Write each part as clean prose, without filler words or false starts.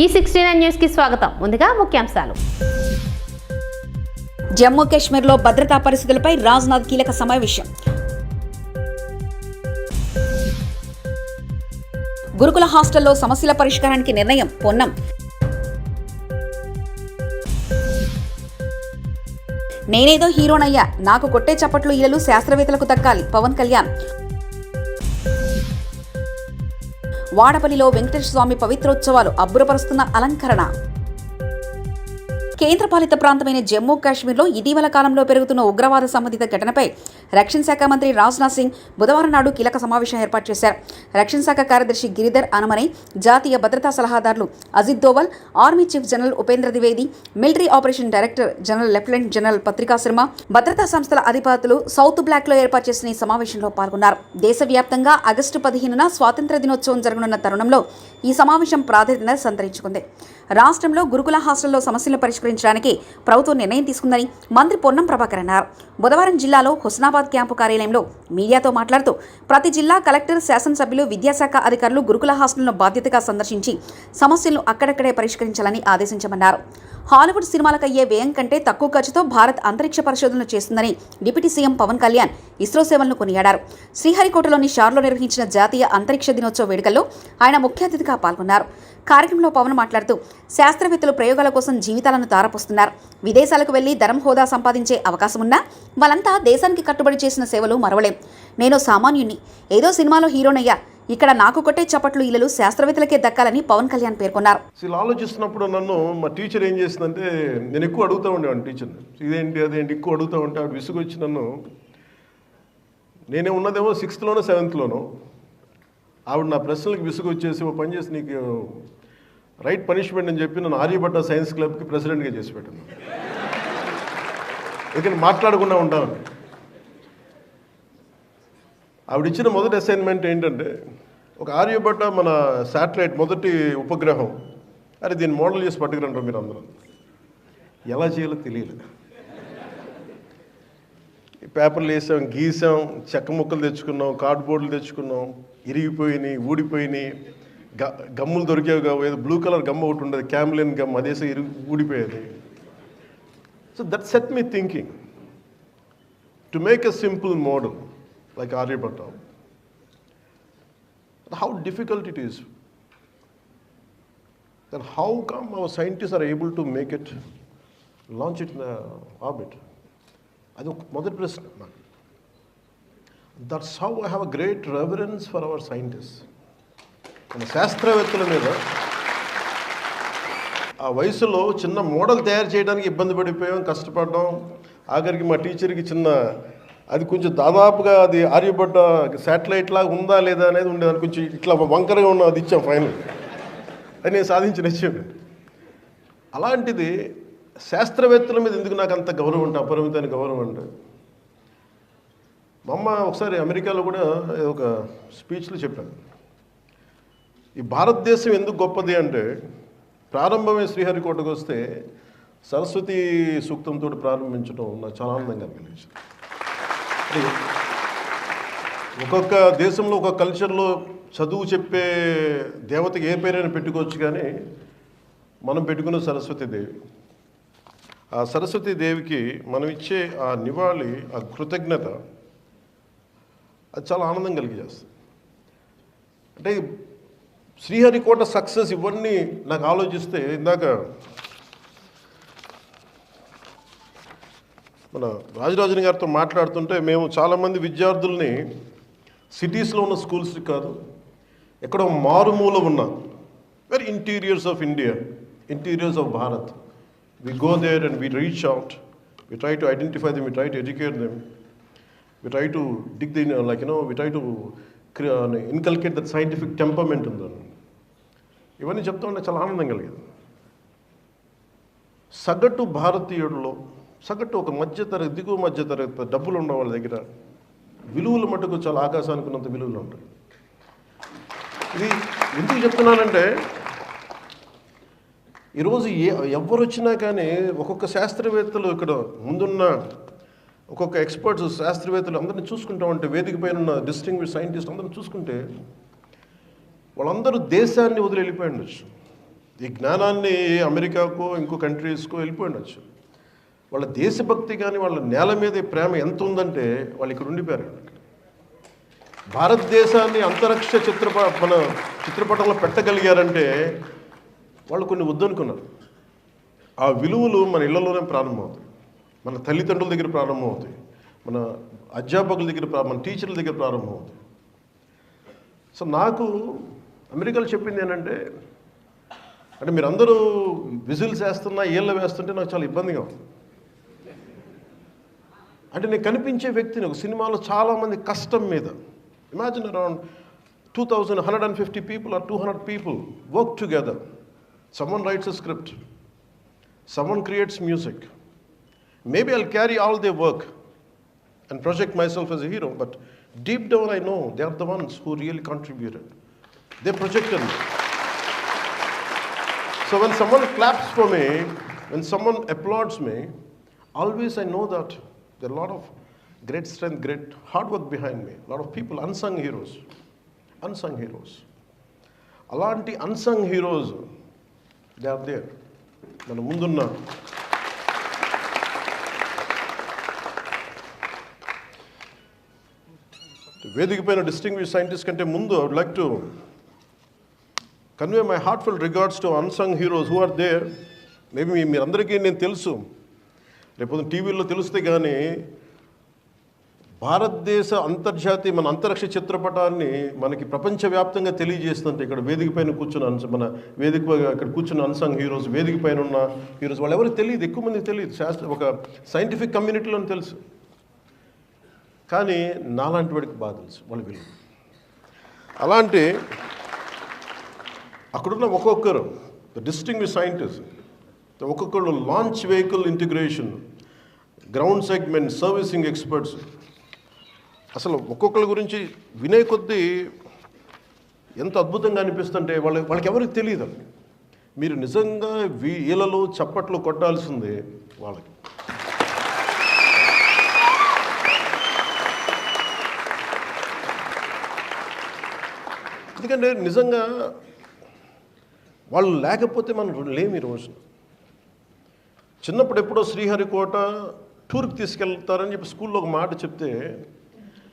E69 news కి స్వాగతం. ముందుగా ముఖ్యాంశాలు. జమ్మూ కాశ్మీర్లో భద్రతా పరిస్థితులపై రాజ్నాథ్ కీలక సమావేశం. గురుకుల హాస్టల్లో సమస్యల పరిష్కారానికి నిర్ణయం పొన్నం. నేనేదో హీరోనయ్యా, నాకు కొట్టే చప్పట్లు ఇళ్లలు శాస్త్రవేత్తలకు దక్కాలి పవన్ కళ్యాణ్. వాడపల్లిలో వెంకటేశ్వర స్వామి పవిత్రోత్సవాలు అబ్బురపరుస్తున్న అలంకరణ. కేంద్రపాలిత ప్రాంతమైన జమ్మూ కాశ్మీర్లో ఇటీవల కాలంలో పెరుగుతున్న ఉగ్రవాద సంబంధిత ఘటనపై రక్షణ శాఖ మంత్రి రాజ్నాథ్ సింగ్ బుధవారం నాడు కీలక సమావేశం ఏర్పాటు చేశారు. రక్షణ శాఖ కార్యదర్శి గిరిధర్ అనమనే, జాతీయ భద్రతా సలహాదారులు Ajit Doval, army chief general Upendra Dwivedi, military operation director general lieutenant general పత్రికా శర్మ, భద్రతా సంస్థల అధిపతులు సౌత్ బ్లాక్లో ఏర్పాటు చేసిన ఈ సమావేశంలో పాల్గొన్నారు. దేశవ్యాప్తంగా ఆగస్టు 15న స్వాతంత్ర్య దినోత్సవం జరగనున్న తరుణంలో ఈ సమావేశం ప్రాధాన్యత సంతరించుకుంది. రాష్ట్రంలో గురుకుల హాస్టల్లో సమస్యలను పరిష్కరించడానికి ప్రభుత్వం నిర్ణయం తీసుకుందని మంత్రి పొన్నం ప్రభాకర్ అన్నారు. బుధవారం జిల్లాలో హుస్నాబాద్ క్యాంపు కార్యాలయంలో మీడియాతో మాట్లాడుతూ ప్రతి జిల్లా కలెక్టర్, శాసనసభ్యులు, విద్యాశాఖ అధికారులు గురుకుల హాస్టల్ను బాధ్యతగా సందర్శించి సమస్యలను అక్కడక్కడే పరిష్కరించాలని ఆదేశించమన్నారు. హాలీవుడ్ సినిమాలకు అయ్యే వ్యయం కంటే తక్కువ ఖర్చుతో భారత్ అంతరిక్ష పరిశోధనలు చేస్తుందని డిప్యూటీ సీఎం పవన్ కళ్యాణ్ ఇస్రో సేవలను కొనియాడారు. శ్రీహరికోటలోని షార్లో నిర్వహించిన జాతీయ అంతరిక్ష దినోత్సవ వేడుకల్లో ఆయన ముఖ్య అతిథిగా పాల్గొన్నారు. కార్యక్రమంలో పవన్ మాట్లాడుతూ శాస్త్రవేత్తలు ప్రయోగాల కోసం జీవితాలను తారపోస్తున్నారు. విదేశాలకు వెళ్లి ధరం హోదా సంపాదించే అవకాశం ఉన్నా వాళ్ళంతా దేశానికి కట్టుబడి చేసిన సేవలు మరవలేం. నేను సామాన్యుణ్ణి, ఏదో సినిమాలో హీరోనయ్యా, ఇక్కడ నాకు కొట్టే చప్పట్లు ఇళ్లలు శాస్త్రవేత్తలకే దక్కాలని పవన్ కళ్యాణ్ పేర్కొన్నారు. ఆలోచిస్తున్నప్పుడు నన్ను మా టీచర్ ఏం చేసిందంటే, నేను ఎక్కువ అడుగుతూ ఉండేవాడిని టీచర్ని, ఇదేంటి అదేంటి ఎక్కువ అడుగుతూ ఉంటే ఆవిడ విసుగొచ్చి నన్ను, నేనే ఉన్నదేమో 6th 7th ఆవిడ నా ప్రశ్నలకు విసుగు వచ్చేసి ఓ పని చేసి నీకు రైట్ పనిష్మెంట్ అని చెప్పి నన్ను ఆర్యభట్ట సైన్స్ క్లబ్కి ప్రెసిడెంట్గా చేసి పెట్టాను. ఎందుకంటే మాట్లాడకుండా ఉంటాను. ఆవిడ ఇచ్చిన మొదటి అసైన్మెంట్ ఏంటంటే, ఒక ఆర్యభట్ట మన శాటిలైట్ మొదటి ఉపగ్రహం, అరే దీన్ని మోడల్ చేసి పట్టుకురంటారు మీరు అందరూ. ఎలా చేయాలో తెలియలేదు. పేపర్లు వేసాం, గీసాం, చెక్క ముక్కలు తెచ్చుకున్నాం, కార్డ్బోర్డులు తెచ్చుకున్నాం, ఇరిగిపోయినాయి, ఊడిపోయినాయి, గమ్ములు దొరికేవి కావు. ఏదో బ్లూ కలర్ గమ్ ఒకటి ఉండేది, క్యామ్లిన్ గమ్, అదేసే ఊడిపోయేది. So that set me thinking to make a simple model like Aryabhatta. How difficult it is. Then how come our scientists are able to make it, launch it in the orbit? Adu modari prashna. That's how I have a great reverence for our scientists. మన శాస్త్రవేత్తల మీద ఆ వయసులో చిన్న model తయారు చేయడానికి ఇబ్బంది పడిపోయాం, కష్టపడ్డాం. ఆఖరికి మా టీచర్కి చిన్న అది కొంచెం దాదాపుగా అది ఆర్యభట్ట శాటిలైట్ లాగా ఉందా లేదా అనేది ఉండేది. అది కొంచెం ఇట్లా వంకరగా ఉన్న అది ఇచ్చాం ఫైనల్. అది నేను సాధించిన విషయం. అలాంటిది శాస్త్రవేత్తల మీద ఎందుకు నాకు అంత గౌరవం అంటే, అపరిమితమైన గౌరవం అంటే, మా అమ్మ ఒకసారి అమెరికాలో కూడా ఒక స్పీచ్లో చెప్పాను, ఈ భారతదేశం ఎందుకు గొప్పది అంటే, ప్రారంభమే శ్రీహరికోటకు వస్తే సరస్వతి సూక్తంతో ప్రారంభించడం నాకు చాలా ఆనందంగా అనిపించింది. ఒక్కొక్క దేశంలో ఒక్కొక్క కల్చర్లో చదువు చెప్పే దేవతకి ఏ పేరైనా పెట్టుకోవచ్చు, కానీ మనం పెట్టుకున్న సరస్వతీదేవి. ఆ సరస్వతీదేవికి మనం ఇచ్చే ఆ నివాళి, ఆ కృతజ్ఞత, అది చాలా ఆనందం కలిగజేస్తుంది. అంటే శ్రీహరికోట సక్సెస్ ఇవన్నీ నాకు ఆలోచిస్తే, ఇందాక మన రాజరాజన్ గారితో మాట్లాడుతుంటే, మేము చాలామంది విద్యార్థుల్ని సిటీస్లో ఉన్న స్కూల్స్కి కాదు, ఎక్కడో మారుమూల ఉన్న very interiors of India, interiors of Bharat, we go there and we reach out, we try to identify them, we try to educate them, we try to dig the we try to inculcate that scientific temperament ఉందని. ఇవన్నీ చెప్తా ఉంటే చాలా ఆనందం కలిగేది. సగటు భారతీయుడిలో, సగటు ఒక మధ్యతరగతి, దిగువ మధ్యతరగతి, డబ్బులు ఉన్న వాళ్ళ దగ్గర విలువలు మటుకు చాలా ఆకాశానికి ఉన్నంత విలువలు ఉంటాయి. ఇది ఎందుకు చెప్తున్నానంటే, ఈరోజు ఎవరు వచ్చినా కానీ ఒక్కొక్క శాస్త్రవేత్తలు, ఇక్కడ ముందున్న ఒక్కొక్క ఎక్స్పర్ట్స్ శాస్త్రవేత్తలు అందరినీ చూసుకుంటా ఉంటే, వేదిక పైన ఉన్న డిస్టింగ్విష్ సైంటిస్ట్ అందరిని చూసుకుంటే, వాళ్ళందరూ దేశాన్ని వదిలి వెళ్ళిపోయి ఉండొచ్చు. ఈ జ్ఞానాన్ని అమెరికాకో ఇంకో కంట్రీస్కో వెళ్ళిపోయి ఉండొచ్చు. వాళ్ళ దేశభక్తి కానీ వాళ్ళ నేల మీద ప్రేమ ఎంత ఉందంటే వాళ్ళు ఇక్కడ ఉండిపోయారు. భారతదేశాన్ని అంతరిక్ష చిత్రపటంలో పెట్టగలిగారంటే వాళ్ళు కొన్ని వద్దనుకున్నారు. ఆ విలువలు మన ఇళ్లలోనే ప్రారంభమవుతాయి, మన తల్లిదండ్రుల దగ్గర ప్రారంభమవుతాయి, మన అధ్యాపకుల దగ్గర, మన టీచర్ల దగ్గర ప్రారంభమవుతాయి. సో నాకు అమెరికాలో చెప్పింది ఏంటంటే, అంటే మీరందరూ విజిల్స్ వేస్తున్నా ఏళ్ళ వేస్తుంటే నాకు చాలా ఇబ్బందిగా ఉంది. అంటే నేను కనిపించే వ్యక్తిని ఒక సినిమాలో చాలామంది కష్టం మీద, imagine around 2150 people or 200 people work together. Someone writes a script, someone creates music. Maybe I'll carry all their work and project myself as a hero, but deep down I know they are the ones who really contributed. They projected me. So when someone claps for me, when someone applauds me, always I know that there are a lot of great strength, great hard work behind me. A lot of people, unsung heroes. అలాంటి unsung heroes, they are there. మన ముందున్న వేదిక పైన distinguish scientist కంటే ముందు I would like to convey my heartfelt regards to unsung heroes who are there. Maybe మీరందరికీ నేను తెలుసు, రేపు టీవీలో తెలిస్తే కానీ భారతదేశ అంతర్జాతీయ మన అంతరిక్ష చిత్రపటాన్ని మనకి ప్రపంచవ్యాప్తంగా తెలియజేస్తుంటే ఇక్కడ వేదిక పైన కూర్చున్న మన వేదిక ఇక్కడ కూర్చున్న అన్సంగ్ హీరోస్, వేదిక పైన ఉన్న హీరోస్, వాళ్ళు ఎవరికి తెలియదు, ఎక్కువ మందికి తెలియదు, ఒక సైంటిఫిక్ కమ్యూనిటీలో తెలుసు. కానీ నాలాంటి వాడికి బాగా తెలుసు వాళ్ళ విలువ. అలాంటి అక్కడున్న ఒక్కొక్కరు డిస్టింగ్విష్ సైంటిస్ట్, ఒక్కొక్కరు launch vehicle integration, ground segment, servicing experts, అసలు ఒక్కొక్కరి గురించి వినే కొద్దీ ఎంత అద్భుతంగా అనిపిస్తుంటే వాళ్ళకి ఎవరికి తెలియదు. మీరు నిజంగా వీళ్ళలో చప్పట్లు కొట్టాల్సిందే వాళ్ళకి. ఎందుకంటే నిజంగా వాళ్ళు లేకపోతే మనం లేమి రోజు. చిన్నప్పుడు ఎప్పుడో శ్రీహరికోట టూర్కి తీసుకెళ్తారని చెప్పి స్కూల్లో ఒక మాట చెప్తే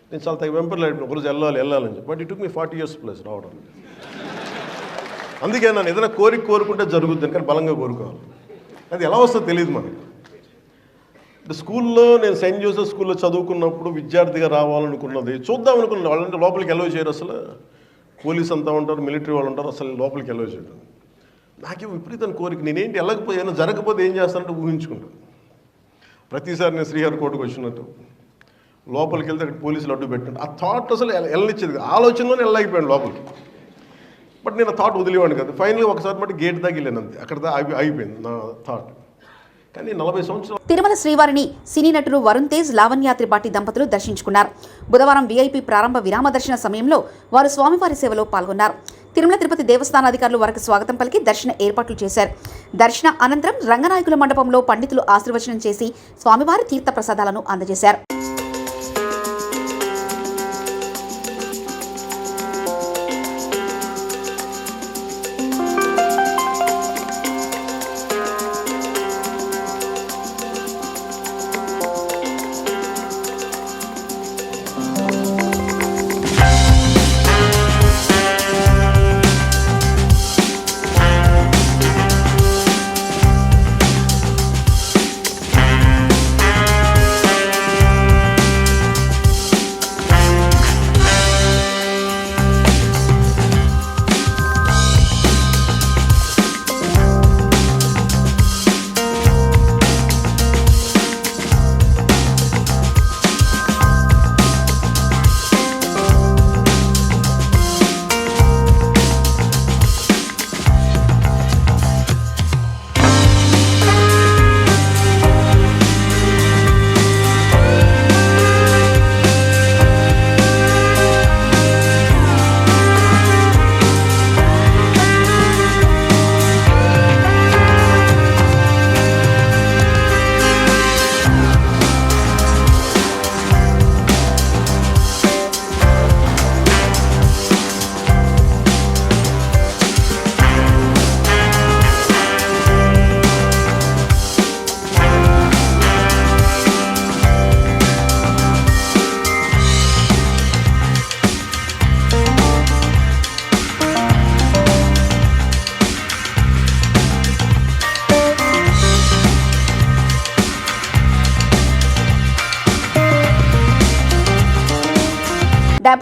నేను చాలా వెంపర్లు అయిపోయిన, ఒకరోజు వెళ్ళాలని చెప్పి. But it took me 40 years plus రావడం. అందుకే నన్ను ఏదైనా కోరుకుంటే జరుగుతుంది, కానీ బలంగా కోరుకోవాలి. అది ఎలా వస్తుందో తెలియదు మనకి. స్కూల్లో నేను సెయింట్ జోసెఫ్ స్కూల్లో చదువుకున్నప్పుడు విద్యార్థిగా రావాలనుకున్నది, చూద్దాం అనుకున్నాను. వాళ్ళంటే లోపలికి ఎలవ్ చేయరు, అసలు పోలీస్ అంతా ఉంటారు, మిలిటరీ వాళ్ళు ఉంటారు, అసలు లోపలికి ఎలవ్ చేయరు. నాకేమో విపరీతమైన కోరిక, నేనేంటి వెళ్ళకపోతే జరగకపోతే ఏం చేస్తానంటే ఊహించుకుంటాను. ప్రతిసారి నేను శ్రీహరికోటకు వచ్చినట్టు లోపలికి వెళ్తే అక్కడ పోలీసులు అడ్డు పెట్టండి, ఆ థాట్ అసలు వెళ్ళనిచ్చేది, ఆలోచనలోనే వెళ్ళలేకపోయాను లోపలికి. బట్ నేను ఆ థాట్ వదిలేవాడిని కదా. ఫైనల్గా ఒకసారి మట్టి గేట్ దాకా వెళ్ళాను, అంతే, అక్కడ అయిపోయింది నా థాట్. కానీ 40 సంవత్సరాలు తిరుమల శ్రీవారిని సినీ నటులు వరుణ్ తేజ్, లావణ్య త్రిపాఠి దంపతులు దర్శించుకున్నారు. బుధవారం వీఐపీ ప్రారంభ విరామ దర్శన సమయంలో వారు స్వామివారి సేవలో పాల్గొన్నారు. తిరుమల తిరుపతి దేవస్థానాధికారులు వారికి స్వాగతం పలికి దర్శన ఏర్పాట్లు చేశారు. దర్శన అనంతరం రంగనాయకుల మండపంలో పండితులు ఆశీర్వచనం చేసి స్వామివారి తీర్థ ప్రసాదాలను అందజేశారు.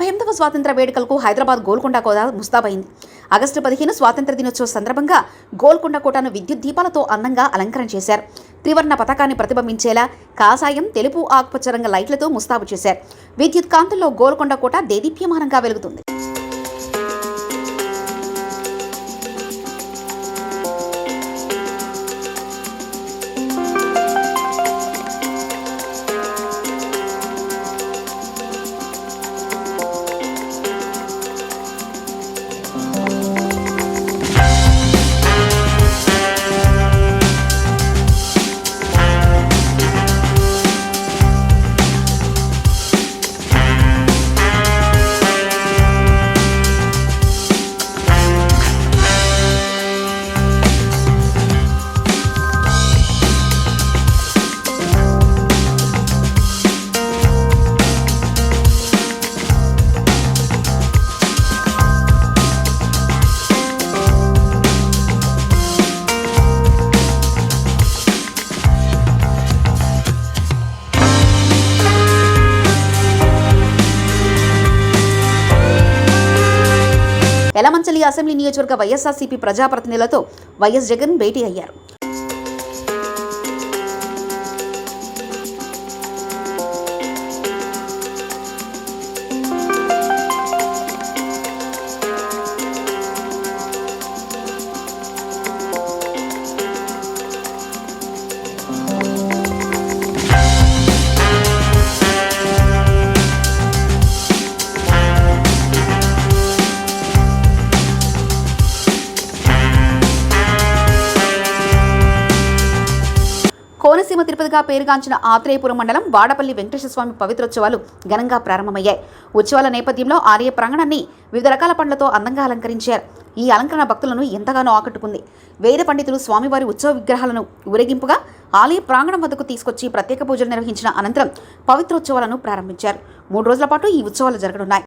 78వ స్వాతంత్ర వేడుకలకు హైదరాబాద్ గోల్కొండ కోట ముస్తాబైంది. ఆగస్టు 15 స్వాతంత్ర దినోత్సవ సందర్భంగా గోల్కొండ కోటను విద్యుత్ దీపాలతో అందంగా అలంకరణ చేశారు. త్రివర్ణ పతాకాన్ని ప్రతిబింబించేలా కాషాయం, తెలుపు, ఆకుపచ్చ రంగు లైట్లతో ముస్తాబు చేశారు. విద్యుత్ కాంతుల్లో గోల్కొండ కోట దేదీప్యమానంగా వెలుగుతుంది. యలమంచిలి అసెంబ్లీ నియోజకవర్గ వైఎస్ఆర్సీపీ ప్రజాప్రతినిధులతో వైఎస్ జగన్ భేటీ అయ్యారు. కోనసీమ తిరుపతిగా పేరుగాంచిన ఆత్రేయపురం మండలం వాడపల్లి వెంకటేశ్వర స్వామి పవిత్రోత్సవాలు ఘనంగా ప్రారంభమయ్యాయి. ఉత్సవాల నేపథ్యంలో ఆలయ ప్రాంగణాన్ని వివిధ రకాల పండ్లతో అందంగా అలంకరించారు. ఈ అలంకరణ భక్తులను ఎంతగానో ఆకట్టుకుంది. వేద పండితులు స్వామివారి ఉత్సవ విగ్రహాలను ఊరేగింపుగా ఆలయ ప్రాంగణం వద్దకు తీసుకొచ్చి ప్రత్యేక పూజలు నిర్వహించిన అనంతరం పవిత్రోత్సవాలను ప్రారంభించారు. 3 రోజుల పాటు ఈ ఉత్సవాలు జరగనున్నాయి.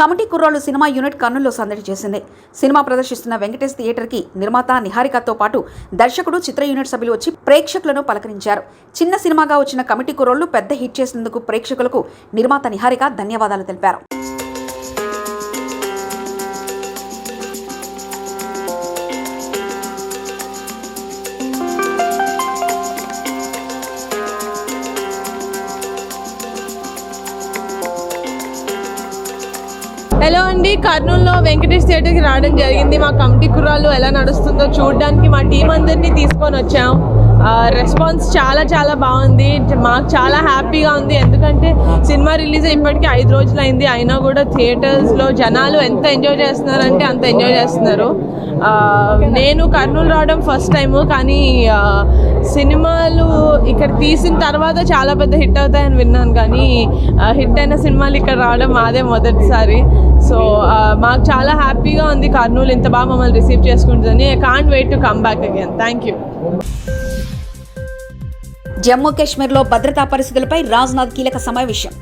కమిటీ కుర్రాళ్ళు సినిమా యూనిట్ కర్నూలులో సందడి చేసింది. సినిమా ప్రదర్శిస్తున్న వెంకటేష్ థియేటర్కి నిర్మాత నిహారికతో పాటు దర్శకుడు, చిత్ర యూనిట్ సభ్యులు వచ్చి ప్రేక్షకులను పలకరించారు. చిన్న సినిమాగా వచ్చిన కమిటీ కుర్రాళ్ళు పెద్ద హిట్ చేసినందుకు ప్రేక్షకులకు నిర్మాత నిహారిక ధన్యవాదాలు తెలిపారు. హలో అండి, కర్నూలులో వెంకటేష్ థియేటర్కి రావడం జరిగింది. మా కమిటీ కుర్రాళ్ళు ఎలా నడుస్తుందో చూడడానికి మా టీం అందరినీ తీసుకొని వచ్చాం. రెస్పాన్స్ చాలా బాగుంది. మాకు చాలా హ్యాపీగా ఉంది. ఎందుకంటే సినిమా రిలీజ్ ఇప్పటికీ 5 రోజులు అయింది. అయినా కూడా థియేటర్స్లో జనాలు ఎంత ఎంజాయ్ చేస్తున్నారంటే అంత ఎంజాయ్ చేస్తున్నారు. నేను కర్నూలు రావడం ఫస్ట్ టైము, కానీ సినిమాలు ఇక్కడ తీసిన తర్వాత చాలా పెద్ద హిట్ అవుతాయని విన్నాను. కానీ హిట్ అయిన సినిమాలు ఇక్కడ రావడం మాదే మొదటిసారి. సో మాకు చాలా హ్యాపీగా ఉంది. కర్నూలు ఇంత బాగా మమ్మల్ని రిసీవ్ చేసుకుంటుందని. I can't wait to come back again. Thank you. Jammu కాశ్మీర్లో భద్రతా పరిస్థితులపై రాజ్నాథ్ కీలక సమావేశం.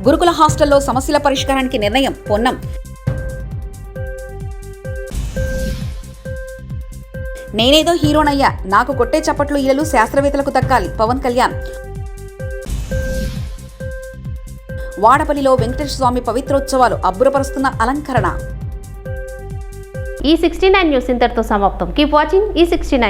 గురుకుల హాస్టల్లో సమస్యల పరిష్కారానికి నిర్ణయం పొన్నం. నేనేదో హీరోనయ్యా, నాకు కొట్టే చప్పట్లు ఇళ్ళు శాస్త్రవేత్తలకు దక్కాలి పవన్ కళ్యాణ్. వాడపల్లిలో వెంకటేశ్వర స్వామి పవిత్రోత్సవాలు అబ్బురపరుస్తున్న అలంకరణ. ఈ 69 న్యూస్ ఇంతటితో సమాప్తం. కీప్ వాచింగ్ ఈ 69.